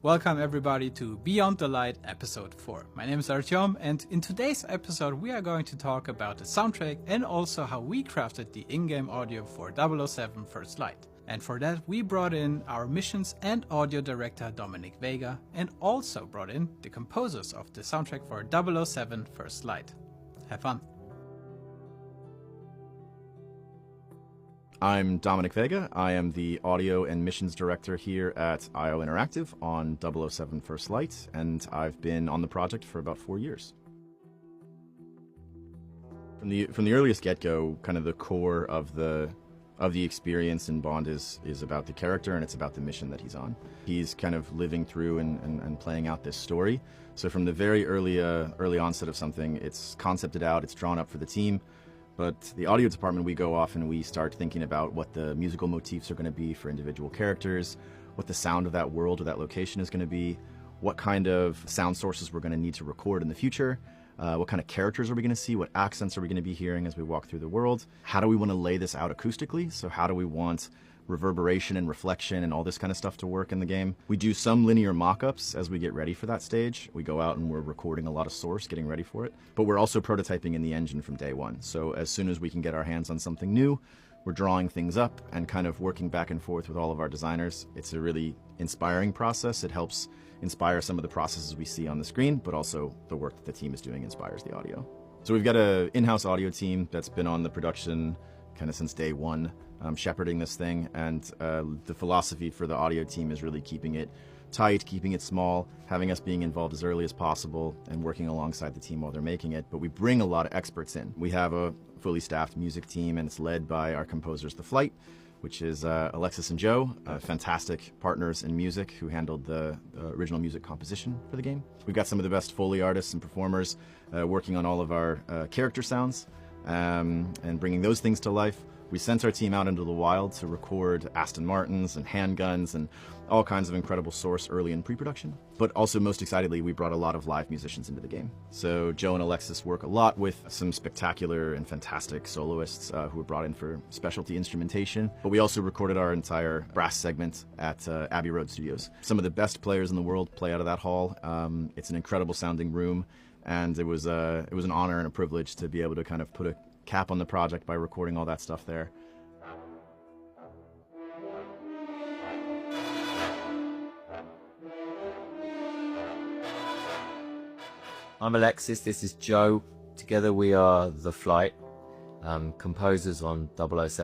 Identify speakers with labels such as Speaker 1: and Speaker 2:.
Speaker 1: Welcome everybody to Beyond the Light episode 4. My name is Artyom, and in today's episode we are going to talk about the soundtrack and also how we crafted the in-game audio for 007 First Light. And for that we brought in our missions and audio director Dominic Vega, and also brought in the composers of the soundtrack for 007 First Light. Have fun!
Speaker 2: I'm Dominic Vega. I am the audio and missions director here at IO Interactive on 007 First Light, and I've been on the project for about 4 years. From the earliest get-go, kind of the core of the experience in Bond is about the character, and it's about the mission that he's on. He's kind of living through and playing out this story. So from the very early onset of something, it's concepted out, it's drawn up for the team. But the audio department, we go off and we start thinking about what the musical motifs are going to be for individual characters, what the sound of that world or that location is going to be, what kind of sound sources we're going to need to record in the future, what kind of characters are we going to see, what accents are we going to be hearing as we walk through the world, how do we want to lay this out acoustically, so how do we want reverberation and reflection and all this kind of stuff to work in the game. We do some linear mock-ups as we get ready for that stage. We go out and we're recording a lot of source, getting ready for it. But we're also prototyping in the engine from day one. So as soon as we can get our hands on something new, we're drawing things up and kind of working back and forth with all of our designers. It's a really inspiring process. It helps inspire some of the processes we see on the screen, but also the work that the team is doing inspires the audio. So we've got an in-house audio team that's been on the production kind of since day one, shepherding this thing, and the philosophy for the audio team is really keeping it tight, keeping it small, having us being involved as early as possible and working alongside the team while they're making it. But we bring a lot of experts in. We have a fully staffed music team, and it's led by our composers, The Flight, which is Alexis and Joe, fantastic partners in music who handled the original music composition for the game. We've got some of the best Foley artists and performers working on all of our character sounds and bringing those things to life. We sent our team out into the wild to record Aston Martins and handguns and all kinds of incredible source early in pre-production. But also, most excitedly, we brought a lot of live musicians into the game. So Joe and Alexis work a lot with some spectacular and fantastic soloists who were brought in for specialty instrumentation. But we also recorded our entire brass segment at Abbey Road Studios. Some of the best players in the world play out of that hall. It's an incredible sounding room, and it was an honor and a privilege to be able to kind of put a cap on the project by recording all that stuff there.
Speaker 3: I'm Alexis, this is Joe. Together we are The Flight, composers on 007